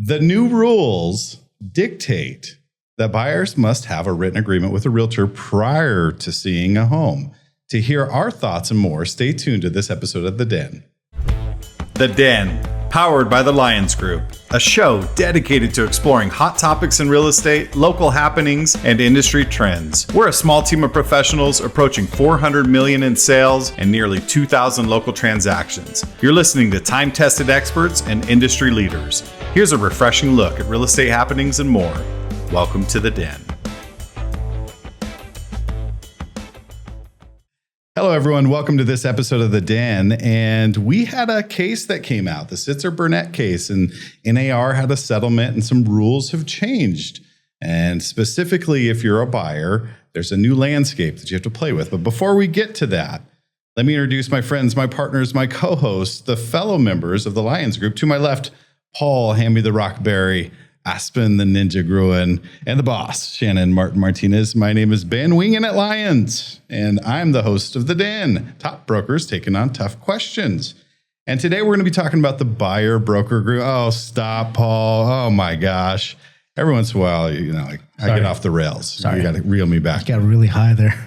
The new rules dictate that buyers must have a written agreement with a realtor prior to seeing a home. To hear our thoughts and more, stay tuned to this episode of The Den. The Den, powered by the Lyons Group, a show dedicated to exploring hot topics in real estate, local happenings, and industry trends. We're a small team of professionals approaching $400 million in sales and nearly 2,000 local transactions. You're listening to time-tested experts and industry leaders. Here's a refreshing look at real estate happenings and more. Welcome to The Den. Hello, everyone. Welcome to this episode of The Den. And we had a case that came out, the Sitzer-Burnett case, and NAR had a settlement and some rules have changed. And specifically, if you're a buyer, there's a new landscape that you have to play with. But before we get to that, let me introduce my friends, my partners, my co-hosts, the fellow members of the Lyons Group. To my left, Paul, Hamby the Rockberry, Aspen the Ninja Groen, and the boss, Shannon Martin Martinez. My name is Ben Wingin at Lyons, and I'm the host of The Den, top brokers taking on tough questions. And today we're going to be talking about the buyer broker group. Oh, stop, Paul. Oh, my gosh. Every once in a while, I get off the rails. Sorry. You got to reel me back. Got really high there.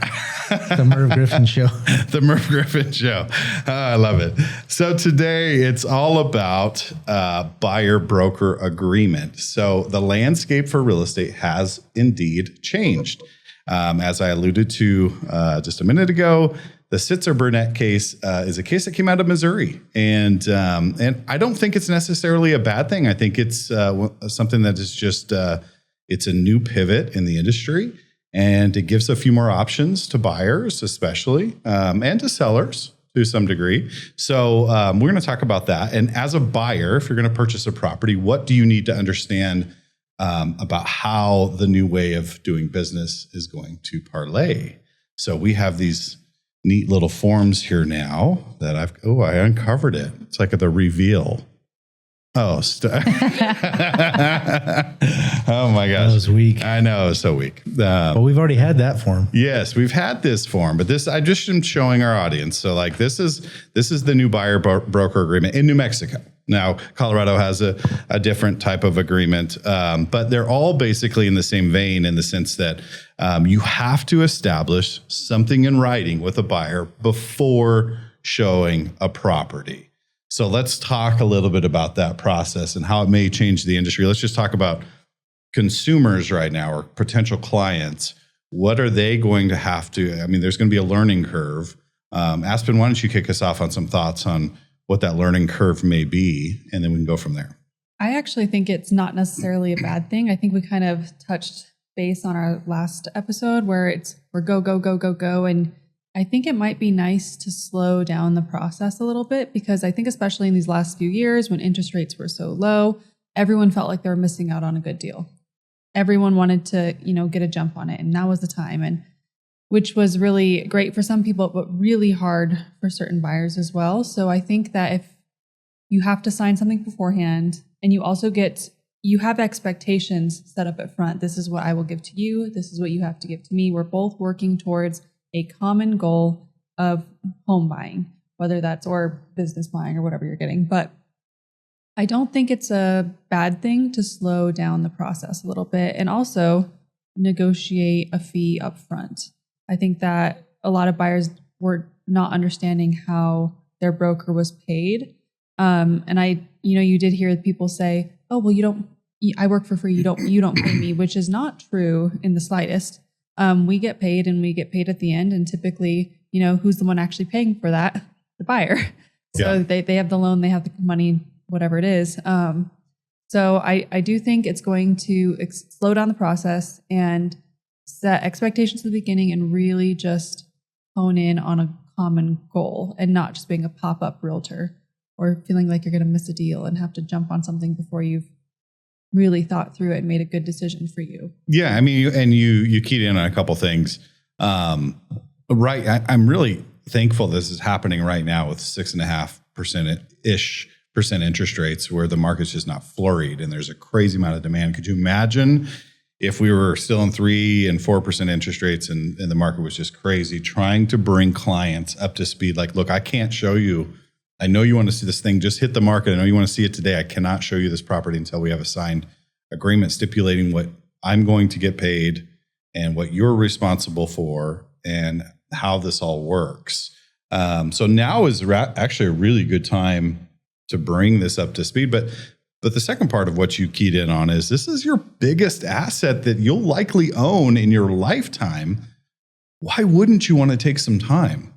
The Merv Griffin Show. The Merv Griffin Show. I love it. So today it's all about buyer broker agreement. So the landscape for real estate has indeed changed. As I alluded to just a minute ago, the Sitzer-Burnett case is a case that came out of Missouri. And I don't think it's necessarily a bad thing. I think it's something that is just, it's a new pivot in the industry. And it gives a few more options to buyers, especially, and to sellers to some degree. So we're going to talk about that. And as a buyer, if you're going to purchase a property, what do you need to understand about how the new way of doing business is going to parlay? So we have these neat little forms here now that I uncovered it. It's like the reveal. Oh, oh my gosh. That was weak. I know, it was so weak. But we've already had that form. Yes, we've had this form, but this I just am showing our audience. So like this is the new buyer broker agreement in New Mexico. Now, Colorado has a different type of agreement, but they're all basically in the same vein in the sense that you have to establish something in writing with a buyer before showing a property. So let's talk a little bit about that process and how it may change the industry. Let's just talk about consumers right now or potential clients. What are they going to have to, there's going to be a learning curve. Aspen, why don't you kick us off on some thoughts on what that learning curve may be, and then we can go from there. I actually think it's not necessarily a bad thing. I think we kind of touched base on our last episode where we're go, go, go, go, go. And I think it might be nice to slow down the process a little bit because I think especially in these last few years when interest rates were so low, everyone felt like they were missing out on a good deal. Everyone wanted to, get a jump on it. And now was the time. And which was really great for some people, but really hard for certain buyers as well. So I think that if you have to sign something beforehand and you also you have expectations set up at front. This is what I will give to you. This is what you have to give to me. We're both working towards a common goal of home buying, whether that's or business buying or whatever you're getting. But I don't think it's a bad thing to slow down the process a little bit and also negotiate a fee up front. I think that a lot of buyers were not understanding how their broker was paid. And you did hear people say, oh, well, I work for free. You don't pay me, which is not true in the slightest. We get paid and we get paid at the end. And typically, who's the one actually paying for that? The buyer. So yeah. They have the loan, they have the money, whatever it is. So I do think it's going to slow down the process and set expectations at the beginning and really just hone in on a common goal and not just being a pop-up realtor or feeling like you're going to miss a deal and have to jump on something before you've really thought through it and made a good decision for you. Yeah. You keyed in on a couple things. Right. I'm really thankful this is happening right now with 6.5%-ish interest rates where the market's just not flurried and there's a crazy amount of demand. Could you imagine if we were still in 3 and 4% interest rates and the market was just crazy, trying to bring clients up to speed? Like, look, I can't show you I know you want to see this thing just hit the market. I know you want to see it today. I cannot show you this property until we have a signed agreement stipulating what I'm going to get paid and what you're responsible for and how this all works. So now is actually a really good time to bring this up to speed. But the second part of what you keyed in on is this is your biggest asset that you'll likely own in your lifetime. Why wouldn't you want to take some time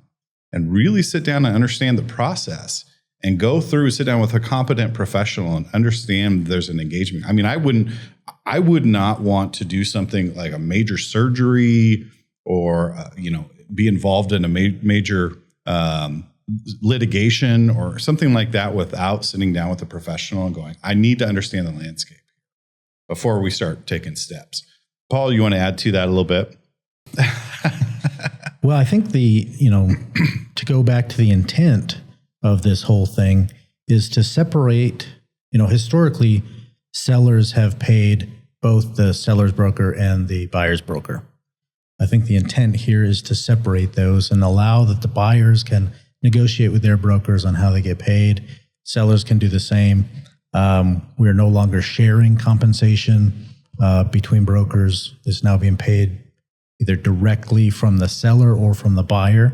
and really sit down and understand the process and sit down with a competent professional and understand there's an engagement? I mean, I would not want to do something like a major surgery or, be involved in a major litigation or something like that without sitting down with a professional and going, I need to understand the landscape before we start taking steps. Paul, you want to add to that a little bit? Well, I think to go back to the intent of this whole thing is to separate, historically, sellers have paid both the seller's broker and the buyer's broker. I think the intent here is to separate those and allow that the buyers can negotiate with their brokers on how they get paid. Sellers can do the same. We're no longer sharing compensation between brokers. It's now being paid either directly from the seller or from the buyer.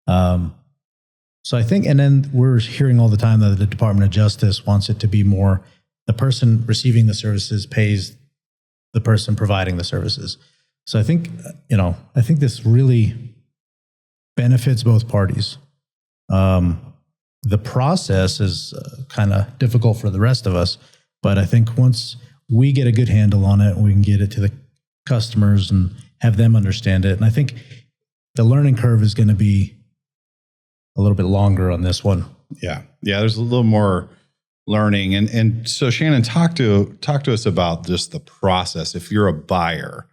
So I think, and then we're hearing all the time that the Department of Justice wants it to be more the person receiving the services pays the person providing the services. So I think, I think this really benefits both parties. The process is kind of difficult for the rest of us, but I think once we get a good handle on it, we can get it to the customers and have them understand it. And I think the learning curve is going to be a little bit longer on this one. Yeah. There's a little more learning. And so Shannon, talk to us about just the process. If you're a buyer,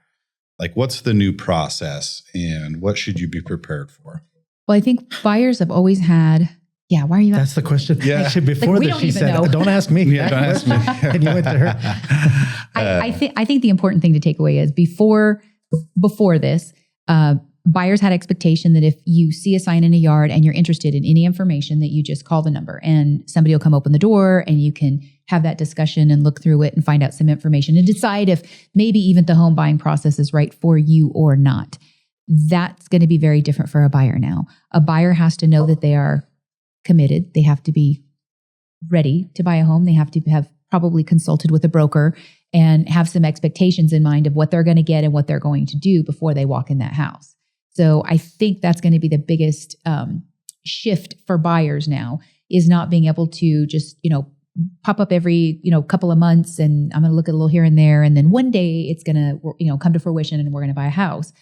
like what's the new process and what should you be prepared for? Well, I think buyers have always had, why are you asking? That's the question. Yeah. Actually, before Like, this, she said, know. don't ask me. Yeah, don't ask me. And you went to her. I think the important thing to take away is before this, buyers had expectation that if you see a sign in a yard and you're interested in any information, that you just call the number and somebody will come open the door and you can have that discussion and look through it and find out some information and decide if maybe even the home buying process is right for you or not. That's going to be very different for a buyer now. A buyer has to know that they are committed. They have to be ready to buy a home. They have to have probably consulted with a broker and have some expectations in mind of what they're going to get and what they're going to do before they walk in that house. So I think that's going to be the biggest shift for buyers now, is not being able to just, pop up every, couple of months and I'm going to look at a little here and there. And then one day it's going to, come to fruition and we're going to buy a house.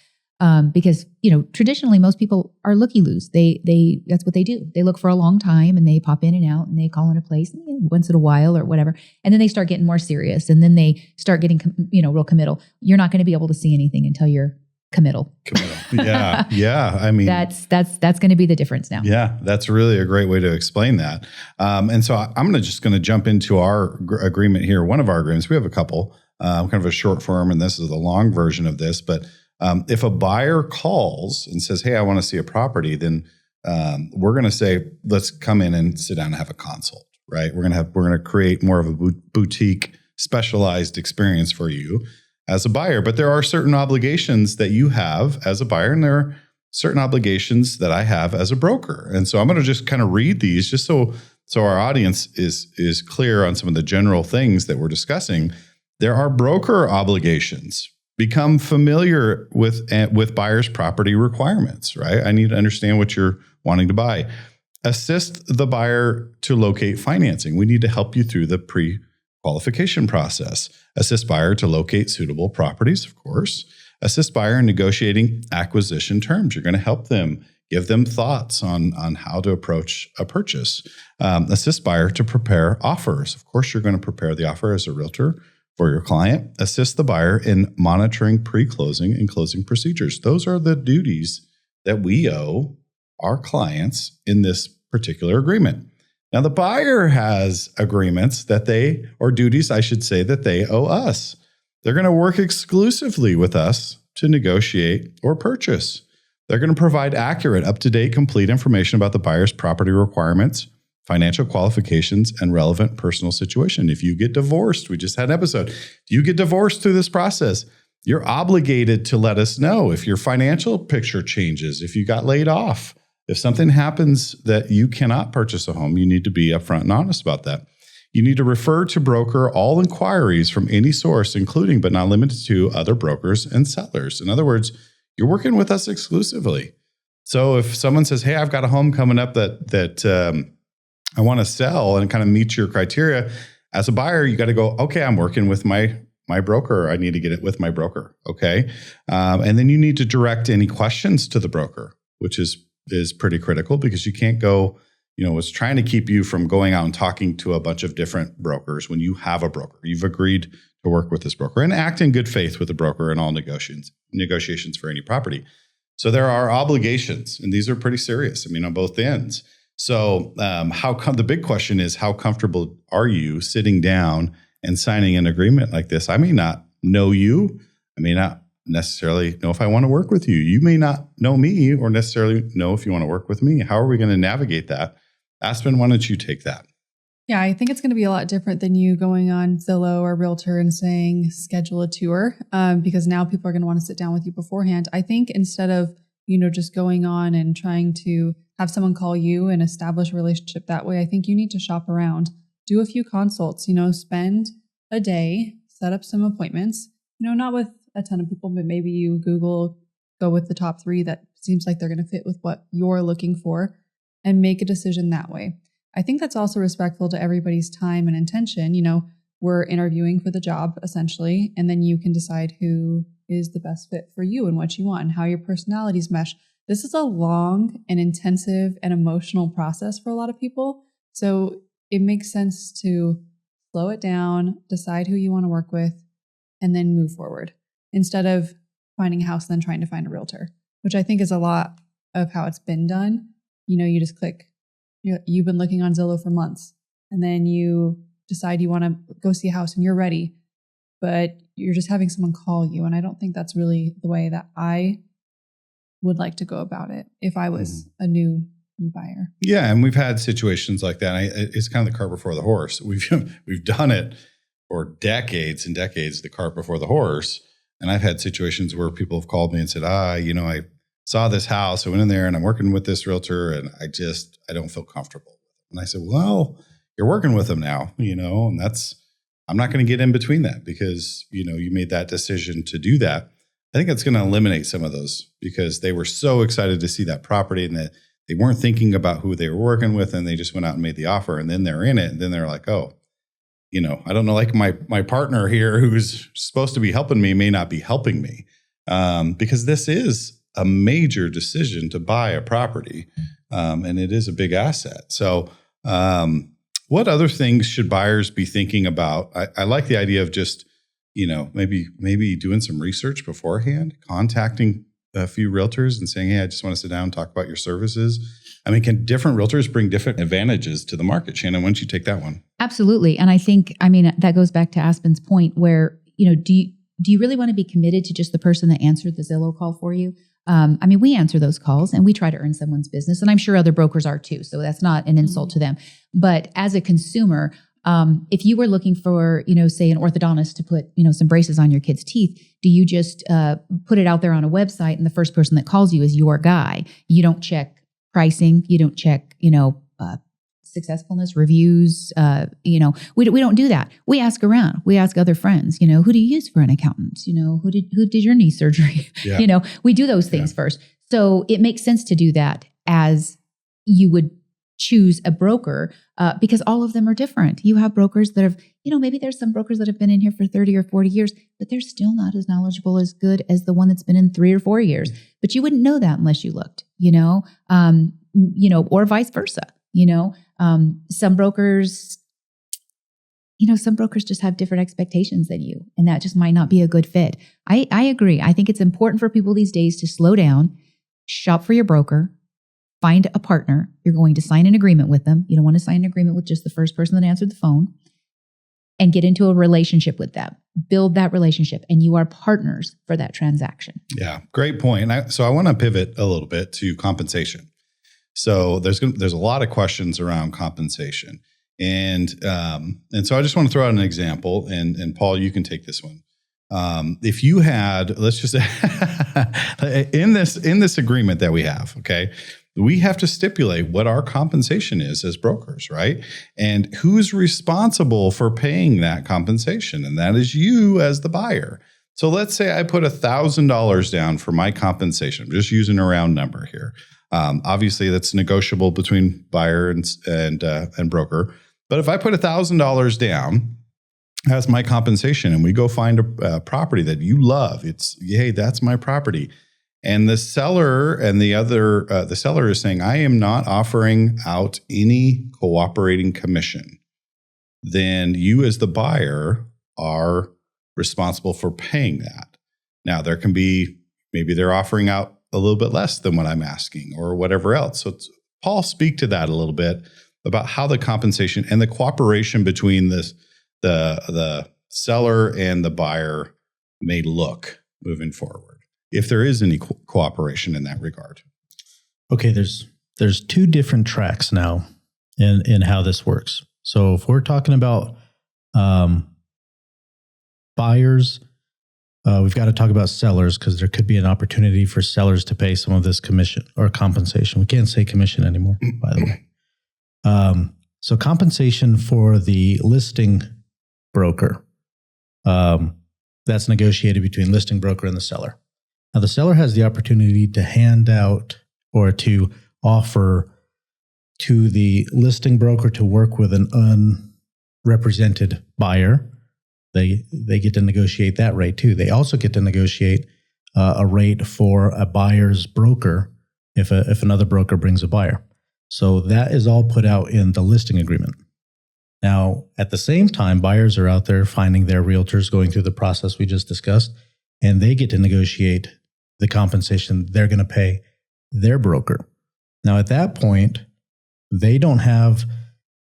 Because, traditionally most people are looky-loos. They that's what they do. They look for a long time and they pop in and out and they call in a place once in a while or whatever. And then they start getting more serious and then they start getting, real committal. You're not going to be able to see anything until you're committal. Yeah. I mean, that's going to be the difference now. Yeah, that's really a great way to explain that. And so I'm going to jump into our agreement here. One of our agreements, we have a couple, kind of a short form, and this is the long version of this. But if a buyer calls and says, "Hey, I want to see a property," then we're going to say, "Let's come in and sit down and have a consult." Right? We're going to create more of a boutique, specialized experience for you as a buyer. But there are certain obligations that you have as a buyer, and there are certain obligations that I have as a broker. And so I'm going to just kind of read these just so our audience is clear on some of the general things that we're discussing. There are broker obligations. Become familiar with buyer's property requirements, right? I need to understand what you're wanting to buy. Assist the buyer to locate financing. We need to help you through the pre-qualification process. Assist buyer to locate suitable properties, of course. Assist buyer in negotiating acquisition terms. You're going to help them, give them thoughts on how to approach a purchase. Assist buyer to prepare offers. Of course, you're going to prepare the offer as a realtor for your client. Assist the buyer in monitoring pre-closing and closing procedures. Those are the duties that we owe our clients in this particular agreement. Now, the buyer has agreements duties, I should say, that they owe us. They're going to work exclusively with us to negotiate or purchase. They're going to provide accurate, up-to-date, complete information about the buyer's property requirements financial qualifications, and relevant personal situation. If you get divorced, we just had an episode. If you get divorced through this process, you're obligated to let us know if your financial picture changes, if you got laid off, if something happens that you cannot purchase a home, you need to be upfront and honest about that. You need to refer to broker all inquiries from any source, including but not limited to other brokers and sellers. In other words, you're working with us exclusively. So if someone says, hey, I've got a home coming up that I want to sell and kind of meet your criteria, as a buyer, you got to go, okay, I'm working with my broker. I need to get it with my broker. Okay. And then you need to direct any questions to the broker, which is pretty critical because you can't go, it's trying to keep you from going out and talking to a bunch of different brokers when you have a broker. You've agreed to work with this broker and act in good faith with the broker in all negotiations for any property. So there are obligations, and these are pretty serious. On both ends. So the big question is, how comfortable are you sitting down and signing an agreement like this? I may not know you. I may not necessarily know if I want to work with you. You may not know me or necessarily know if you want to work with me. How are we going to navigate that? Aspen, why don't you take that? Yeah, I think it's going to be a lot different than you going on Zillow or Realtor and saying, schedule a tour, because now people are going to want to sit down with you beforehand. I think instead of, just going on and trying to have someone call you and establish a relationship that way, I think you need to shop around, do a few consults, spend a day, set up some appointments, not with a ton of people, but maybe you go with the top 3 that seems like they're going to fit with what you're looking for and make a decision that way. I think that's also respectful to everybody's time and intention. We're interviewing for the job essentially, and then you can decide who is the best fit for you and what you want and how your personalities mesh. This is a long and intensive and emotional process for a lot of people. So it makes sense to slow it down, decide who you want to work with, and then move forward instead of finding a house and then trying to find a realtor, which I think is a lot of how it's been done. You just click. You've been looking on Zillow for months, and then you decide you want to go see a house and you're ready, but you're just having someone call you. And I don't think that's really the way that I would like to go about it if I was a new buyer. Yeah, and we've had situations like that. It's kind of the cart before the horse. We've done it for decades and decades, the cart before the horse. And I've had situations where people have called me and said, I saw this house, I went in there and I'm working with this realtor and I don't feel comfortable. And I said, well, you're working with them now, and I'm not going to get in between that because, you made that decision to do that. I think that's going to eliminate some of those because they were so excited to see that property and that they weren't thinking about who they were working with and they just went out and made the offer and then they're in it. And then they're like, oh, I don't know, like my partner here who's supposed to be helping me may not be helping me because this is a major decision to buy a property and it is a big asset. So what other things should buyers be thinking about? I like the idea of just, maybe doing some research beforehand, contacting a few realtors and saying, hey, I just want to sit down and talk about your services. Can different realtors bring different advantages to the market? Shannon, why don't you take that one? Absolutely. And I think, that goes back to Aspen's point where, do you really want to be committed to just the person that answered the Zillow call for you? We answer those calls and we try to earn someone's business, and I'm sure other brokers are too. So that's not an insult to them. But as a consumer, if you were looking for, say an orthodontist to put, some braces on your kid's teeth, do you just put it out there on a website and the first person that calls you is your guy? You don't check pricing. You don't check, successfulness reviews. We don't do that. We ask around. We ask other friends. Who do you use for an accountant? Who did your knee surgery? Yeah. We do those things first. So it makes sense to do that as you would choose a broker because all of them are different. You have brokers that have, maybe there's some brokers that have been in here for 30 or 40 years, but they're still not as knowledgeable, as good as the one that's been in 3 or 4 years. But you wouldn't know that unless you looked, or vice versa. Some brokers just have different expectations than you, and that just might not be a good fit. I agree. I think it's important for people these days to slow down, shop for your broker, find a partner. You're going to sign an agreement with them. You don't want to sign an agreement with just the first person that answered the phone, and get into a relationship with them. Build that relationship, and you are partners for that transaction. Yeah, great point. So I want to pivot a little bit to compensation. So there's a lot of questions around compensation. And so I just want to throw out an example, and Paul, you can take this one. If you had, let's just say in this agreement that we have, okay, we have to stipulate what our compensation is as brokers, right? And who's responsible for paying that compensation? And that is you as the buyer. So let's say I put $1,000 down for my compensation. I'm just using a round number here. Obviously, that's negotiable between buyer and broker. But if I put $1,000 down as my compensation, and we go find a property that you love, hey, that's my property. And the seller and the seller is saying, I am not offering out any cooperating commission. Then you as the buyer are responsible for paying that. Now, there can be, maybe they're offering out a little bit less than what I'm asking or whatever else. So Paul, speak to that a little bit about how the compensation and the cooperation between the seller and the buyer may look moving forward, if there is any cooperation in that regard. Okay, there's two different tracks now in how this works. So if we're talking about buyers, we've got to talk about sellers, because there could be an opportunity for sellers to pay some of this commission or compensation. We can't say commission anymore, by the way. So compensation for the listing broker, that's negotiated between listing broker and the seller. Now, the seller has the opportunity to hand out or to offer to the listing broker to work with an unrepresented buyer. They get to negotiate that rate too. They also get to negotiate a rate for a buyer's broker if another broker brings a buyer. So that is all put out in the listing agreement. Now, at the same time, buyers are out there finding their realtors, going through the process we just discussed, and they get to negotiate the compensation they're going to pay their broker. Now, at that point, they don't have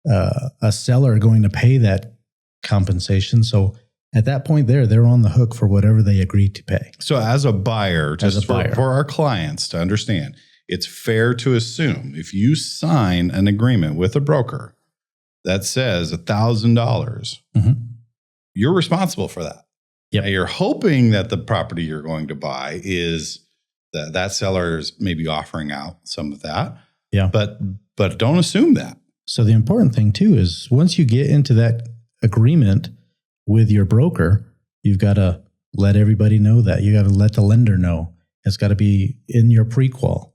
a seller going to pay that compensation. So at that point they're on the hook for whatever they agree to pay. So as a buyer, for our clients to understand, it's fair to assume if you sign an agreement with a broker that says $1,000, you're responsible for that. Yep. Now, you're hoping that the property you're going to buy is that seller is maybe offering out some of that. Yeah. But don't assume that. So the important thing too is once you get into that agreement with your broker, you've got to let everybody know that. You got to let the lender know. It's got to be in your pre-qual.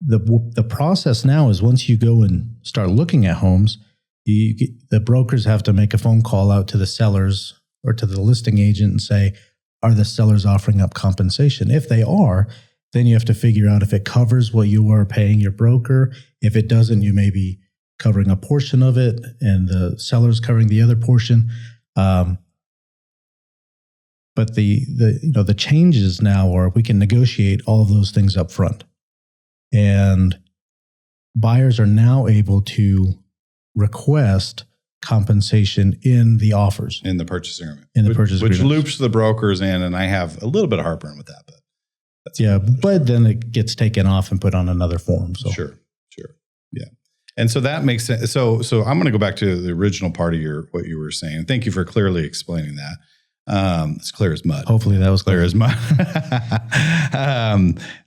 The process now is once you go and start looking at homes, the brokers have to make a phone call out to the sellers or to the listing agent and say, are the sellers offering up compensation? If they are, then you have to figure out if it covers what you are paying your broker. If it doesn't, you may be covering a portion of it and the seller's covering the other portion. But the changes now are we can negotiate all of those things up front. And buyers are now able to request compensation in the offers. In the purchase agreement. Which loops the brokers in, and I have a little bit of heartburn with that. But but then it gets taken off and put on another form. So Sure. Yeah. And so that makes sense. So I'm going to go back to the original part of what you were saying. Thank you for clearly explaining that. It's clear as mud. Hopefully that was clear as mud.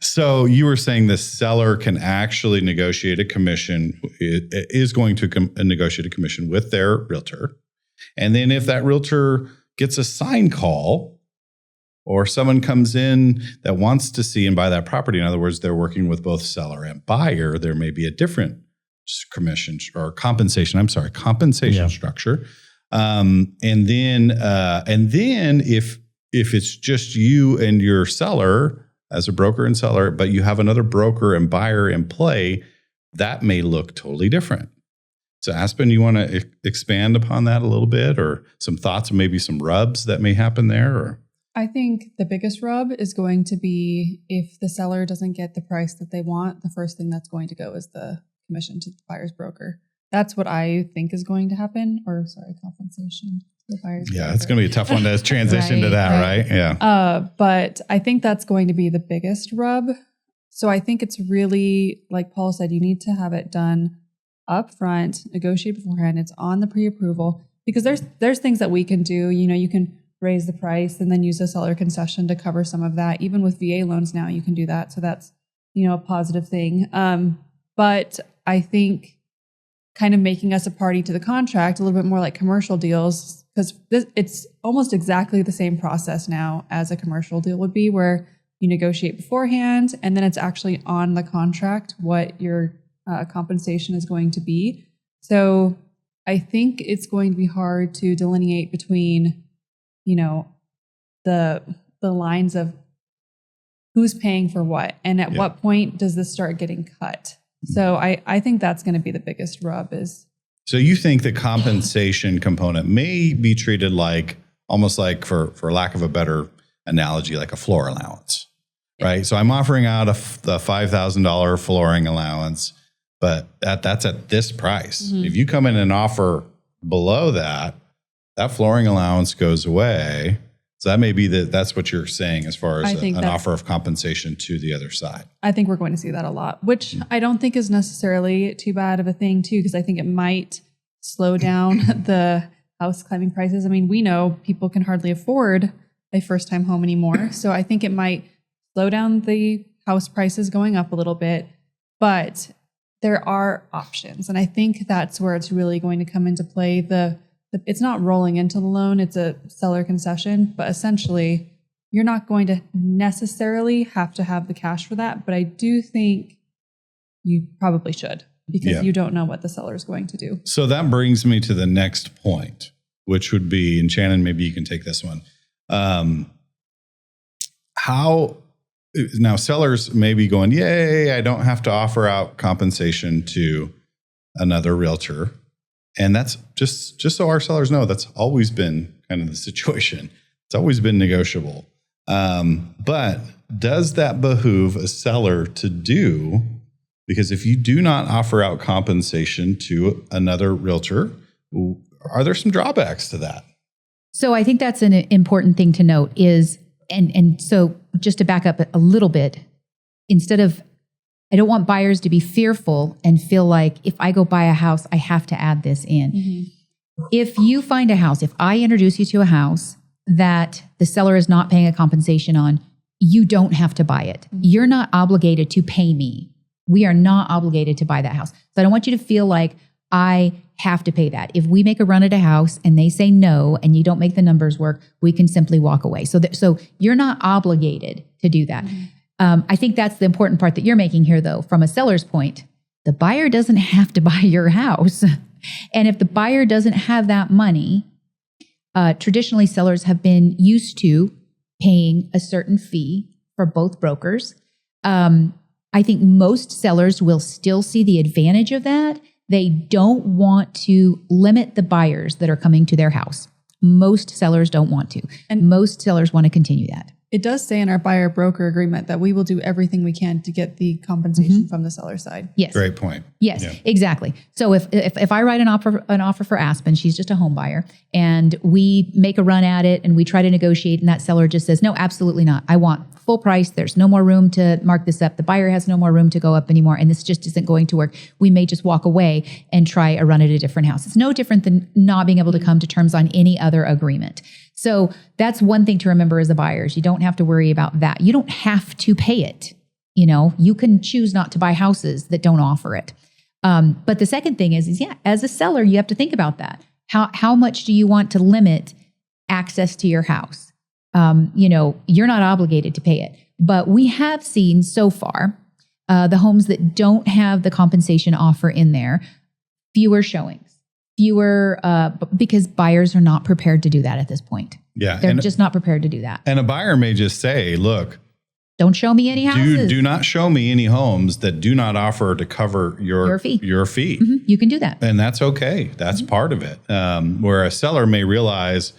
So you were saying the seller can actually negotiate a commission, is going to negotiate a commission with their realtor. And then if that realtor gets a sign call or someone comes in that wants to see and buy that property, in other words, they're working with both seller and buyer, there may be a different commission or compensation structure. And then if it's just you and your seller as a broker and seller, but you have another broker and buyer in play, that may look totally different. So Aspen, you want to expand upon that a little bit, or some thoughts, or maybe some rubs that may happen there? Or I think the biggest rub is going to be if the seller doesn't get the price that they want, the first thing that's going to go is the commission to the buyer's broker. That's what I think is going to happen, compensation to the buyer's broker. It's going to be a tough one to transition to that, right? Yeah. But I think that's going to be the biggest rub. So I think it's really, like Paul said, you need to have it done up front, negotiate beforehand. It's on the pre-approval, because there's things that we can do. You can raise the price and then use a seller concession to cover some of that. Even with VA loans now, you can do that. So that's, a positive thing. But I think kind of making us a party to the contract, a little bit more like commercial deals, because it's almost exactly the same process now as a commercial deal would be, where you negotiate beforehand and then it's actually on the contract what your compensation is going to be. So I think it's going to be hard to delineate between, the lines of who's paying for what and at what point does this start getting cut. So I think that's going to be the biggest rub is. So you think the compensation component may be treated like, almost like, for lack of a better analogy, like a floor allowance, right? So I'm offering out the $5,000 flooring allowance, but that's at this price. If you come in and offer below that, that flooring allowance goes away. So that may be that's what you're saying as far as an offer of compensation to the other side. I think we're going to see that a lot, which I don't think is necessarily too bad of a thing too, because I think it might slow down the house climbing prices. I mean, we know people can hardly afford a first-time home anymore. So I think it might slow down the house prices going up a little bit, but there are options. And I think that's where it's really going to come into play. It's not rolling into the loan, it's a seller concession, but essentially you're not going to necessarily have to have the cash for that. But I do think you probably should, because you don't know what the seller is going to do. So that brings me to the next point, which would be, and Shannon, maybe you can take this one. How now sellers may be going, yay, I don't have to offer out compensation to another realtor. And that's just so our sellers know, that's always been kind of the situation. It's always been negotiable. But does that behoove a seller to do? Because if you do not offer out compensation to another realtor, are there some drawbacks to that? So I think that's an important thing to note is, and so just to back up a little bit, I don't want buyers to be fearful and feel like if I go buy a house, I have to add this in. If you find a house, if I introduce you to a house that the seller is not paying a compensation on, you don't have to buy it. You're not obligated to pay me. We are not obligated to buy that house. So I don't want you to feel like I have to pay that. If we make a run at a house and they say no, and you don't make the numbers work, we can simply walk away. So you're not obligated to do that. I think that's the important part that you're making here, though. From a seller's point, the buyer doesn't have to buy your house. And if the buyer doesn't have that money, traditionally sellers have been used to paying a certain fee for both brokers. I think most sellers will still see the advantage of that. They don't want to limit the buyers that are coming to their house. Most sellers don't want to. And most sellers want to continue that. It does say in our buyer broker agreement that we will do everything we can to get the compensation from the seller side. Yes. Great point. Yes, exactly. So if I write an offer for Aspen, she's just a home buyer, and we make a run at it and we try to negotiate, and that seller just says, no, absolutely not. I want full price. There's no more room to mark this up. The buyer has no more room to go up anymore, and this just isn't going to work. We may just walk away and try a run at a different house. It's no different than not being able to come to terms on any other agreement. So that's one thing to remember as a buyers. You don't have to worry about that. You don't have to pay it. You can choose not to buy houses that don't offer it. But the second thing is as a seller, you have to think about that. How much do you want to limit access to your house? You're not obligated to pay it. But we have seen so far the homes that don't have the compensation offer in there, fewer showings. Because buyers are not prepared to do that at this point. Yeah. They're just not prepared to do that. And a buyer may just say, look, don't show me any houses. Do not show me any homes that do not offer to cover your fee. You can do that. And that's okay. That's part of it. Where a seller may realize,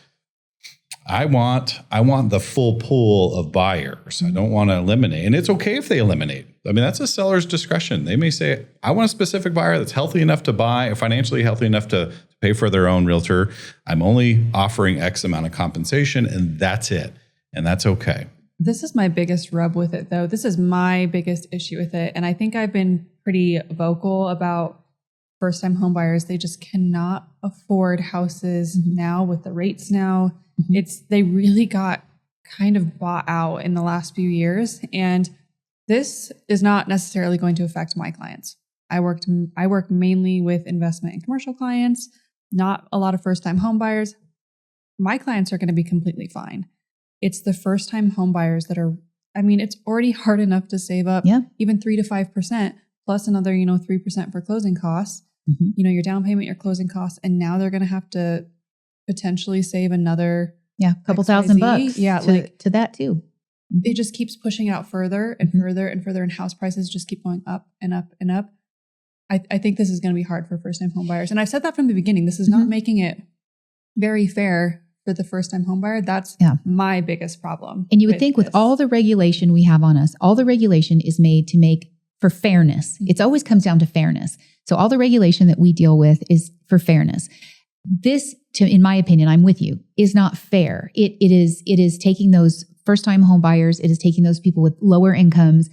I want the full pool of buyers. I don't want to eliminate. And it's okay if they eliminate. I mean, that's a seller's discretion. They may say, I want a specific buyer that's healthy enough to buy, or financially healthy enough to pay for their own realtor. I'm only offering X amount of compensation, and that's it. And that's okay. This is my biggest rub with it, though. This is my biggest issue with it. And I think I've been pretty vocal about first-time home buyers. They just cannot afford houses now with the rates now. They really got kind of bought out in the last few years. And this is not necessarily going to affect my clients. I work mainly with investment and commercial clients, not a lot of first-time home buyers. My clients are going to be completely fine. It's the first-time home buyers that are, it's already hard enough to save up even 3 to 5% plus another, 3% for closing costs, your down payment, your closing costs. And now they're going to have to potentially save another couple XYZ. $1,000 to that too. It just keeps pushing out further and further and further, and house prices just keep going up and up and up. I think this is going to be hard for first-time home buyers. And I've said that from the beginning. This is not making it very fair for the first-time home buyer. That's my biggest problem. And you would think with all the regulation we have on us, all the regulation is made to make for fairness. It always comes down to fairness. So all the regulation that we deal with is for fairness. This, in my opinion, I'm with you, is not fair. It is taking those first-time home buyers. It is taking those people with lower incomes,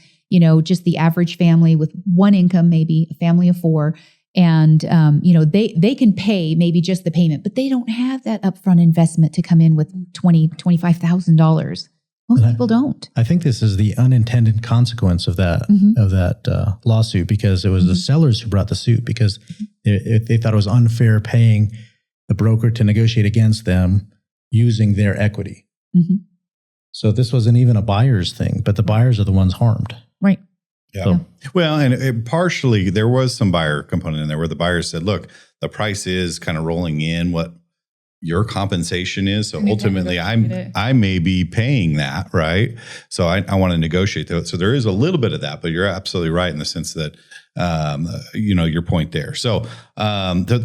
just the average family with one income, maybe a family of 4. And, they can pay maybe just the payment, but they don't have that upfront investment to come in with $25,000. Most people don't. I think this is the unintended consequence of that lawsuit, because it was the sellers who brought the suit because they thought it was unfair paying the broker to negotiate against them using their equity. So this wasn't even a buyer's thing, but the buyers are the ones harmed. Right. Yeah. Well, and partially there was some buyer component in there where the buyers said, look, the price is kind of rolling in what your compensation is. So ultimately I may be paying that, right? So I want to negotiate that. So there is a little bit of that, but you're absolutely right in the sense that, your point there. So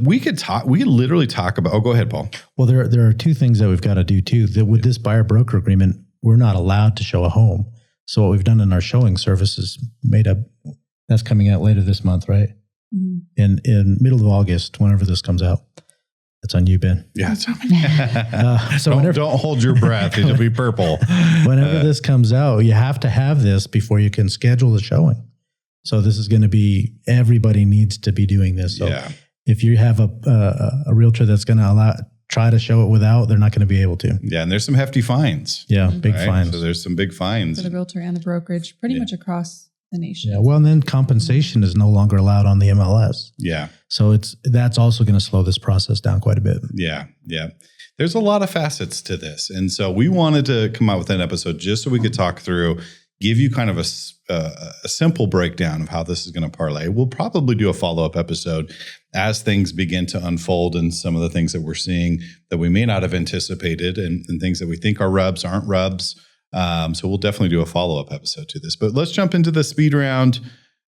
we could literally talk about, go ahead, Paul. Well, there are two things that we've got to do too. That with this buyer broker agreement, we're not allowed to show a home. So what we've done in our showing service is that's coming out later this month, right? In middle of August, whenever this comes out. That's on you, Ben. Yeah. So don't hold your breath. It'll be purple. Whenever this comes out, you have to have this before you can schedule the showing. So this is going to be, everybody needs to be doing this. So if you have a realtor that's going to try to show it without, they're not going to be able to. Yeah. And there's some hefty fines. Yeah. Big fines. So there's some big fines. For the realtor and the brokerage, pretty much across the nation. Yeah. Well, and then compensation is no longer allowed on the MLS. Yeah. So that's also going to slow this process down quite a bit. Yeah. Yeah. There's a lot of facets to this. And so we wanted to come out with an episode just so we could talk through, give you kind of a simple breakdown of how this is going to parlay. We'll probably do a follow-up episode as things begin to unfold and some of the things that we're seeing that we may not have anticipated and things that we think are rubs aren't rubs. So we'll definitely do a follow-up episode to this. But let's jump into the speed round.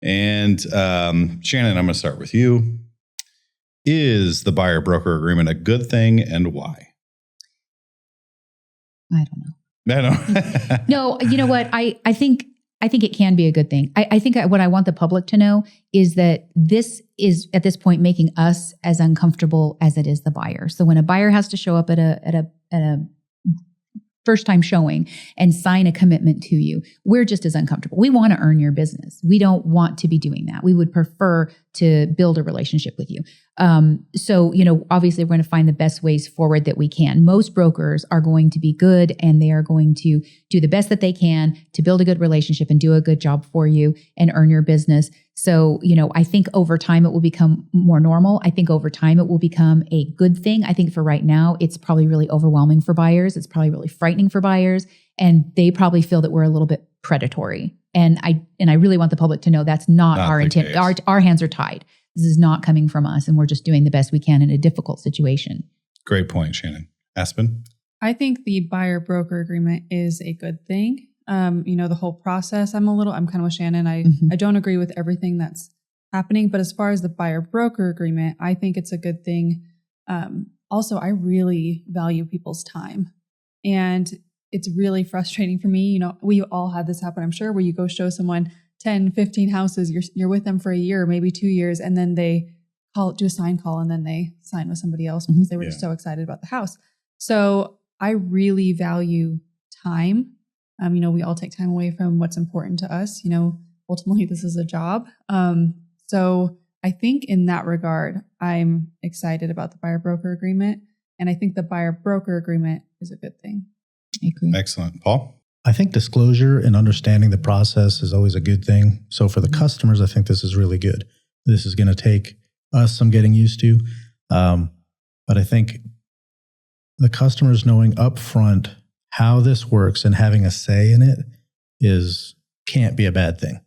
And Shannon, I'm going to start with you. Is the buyer-broker agreement a good thing and why? I don't know. I don't. No, you know what? I think it can be a good thing. I think what I want the public to know is that this is at this point making us as uncomfortable as it is the buyer. So when a buyer has to show up at a first time showing and sign a commitment to you, we're just as uncomfortable. We want to earn your business. We don't want to be doing that. We would prefer to build a relationship with you. So, obviously we're going to find the best ways forward that we can. Most brokers are going to be good and they are going to do the best that they can to build a good relationship and do a good job for you and earn your business. So, I think over time it will become more normal. I think over time it will become a good thing. I think for right now, it's probably really overwhelming for buyers. It's probably really frightening for buyers. And they probably feel that we're a little bit predatory. And I really want the public to know that's not our intent. Our hands are tied. This is not coming from us. And we're just doing the best we can in a difficult situation. Great point, Shannon. Aspen? I think the buyer broker agreement is a good thing. The whole process, I'm kind of with Shannon. I don't agree with everything that's happening, but as far as the buyer broker agreement, I think it's a good thing. Also, I really value people's time, and it's really frustrating for me. We all had this happen, I'm sure, where you go show someone 10, 15 houses, you're with them for a year, maybe 2 years, and then they do a sign call and then they sign with somebody else because they were just so excited about the house. So I really value time. We all take time away from what's important to us. Ultimately, this is a job. So I think in that regard, I'm excited about the buyer-broker agreement. And I think the buyer-broker agreement is a good thing. I agree. Excellent. Paul? I think disclosure and understanding the process is always a good thing. So for the customers, I think this is really good. This is going to take us some getting used to. But I think the customers knowing upfront how this works and having a say in it can't be a bad thing.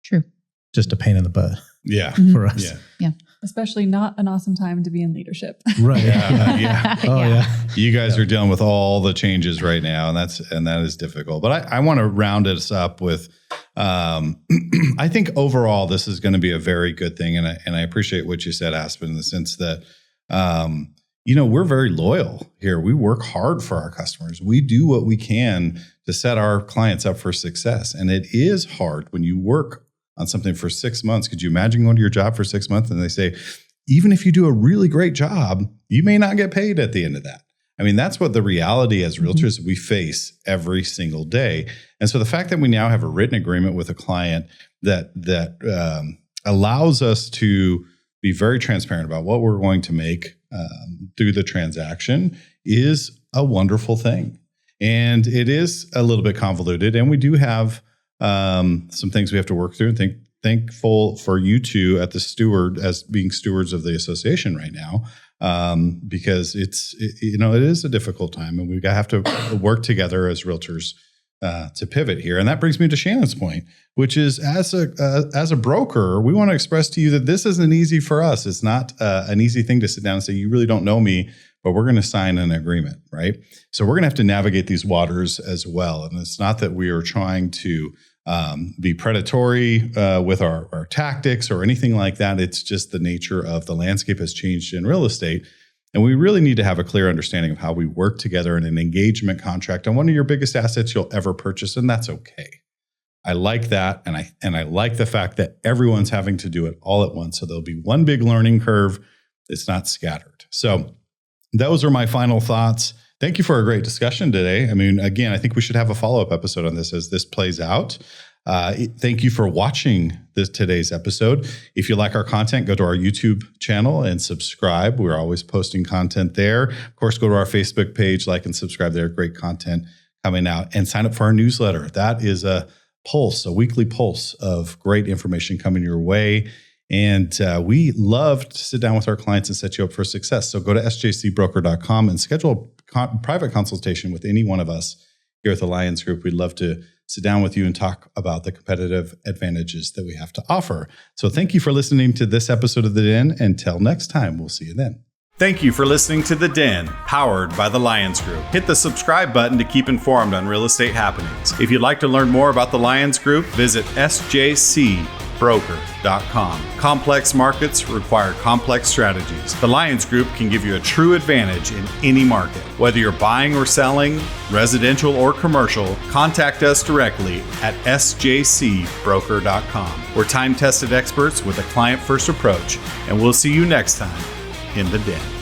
True. Just a pain in the butt Yeah. for us. Yeah. Especially not an awesome time to be in leadership. Right. Yeah. Oh, yeah. You guys are dealing with all the changes right now, and that is difficult. But I want to round us up with, I think overall this is going to be a very good thing, and I appreciate what you said, Aspen, in the sense that we're very loyal here. We work hard for our customers. We do what we can to set our clients up for success, and it is hard when you work on something for 6 months. Could you imagine going to your job for 6 months and they say, even if you do a really great job, you may not get paid at the end of that? I mean, that's what the reality as realtors we face every single day. And so the fact that we now have a written agreement with a client that allows us to be very transparent about what we're going to make through the transaction is a wonderful thing. And it is a little bit convoluted, and we do have some things we have to work through, and thankful for you two at the steward as being stewards of the association right now, because it is a difficult time, and we have to work together as realtors to pivot here. And that brings me to Shannon's point, which is as a broker, we want to express to you that this isn't easy for us. It's not an easy thing to sit down and say, you really don't know me, but we're going to sign an agreement, right? So we're going to have to navigate these waters as well. And it's not that we are trying to be predatory with our tactics or anything like that. It's just the nature of the landscape has changed in real estate. And we really need to have a clear understanding of how we work together in an engagement contract on one of your biggest assets you'll ever purchase. And that's okay. I like that. And I like the fact that everyone's having to do it all at once. So there'll be one big learning curve. It's not scattered. So those are my final thoughts. Thank you for a great discussion today. I mean, again, I think we should have a follow-up episode on this as this plays out. Thank you for watching today's episode. If you like our content, go to our YouTube channel and subscribe. We're always posting content there. Of course, go to our Facebook page, like and subscribe there. Great content coming out. And sign up for our newsletter. That is a weekly pulse of great information coming your way. And we love to sit down with our clients and set you up for success. So go to sjcbroker.com and schedule a private consultation with any one of us here at the Lyons Group. We'd love to sit down with you and talk about the competitive advantages that we have to offer. So thank you for listening to this episode of The Den. Until next time, we'll see you then. Thank you for listening to The Den, powered by the Lyons Group. Hit the subscribe button to keep informed on real estate happenings. If you'd like to learn more about the Lyons Group, visit sjcbroker.com. Complex markets require complex strategies. The Lyons Group can give you a true advantage in any market. Whether you're buying or selling, residential or commercial, contact us directly at sjcbroker.com. We're time-tested experts with a client-first approach, and we'll see you next time in The Den.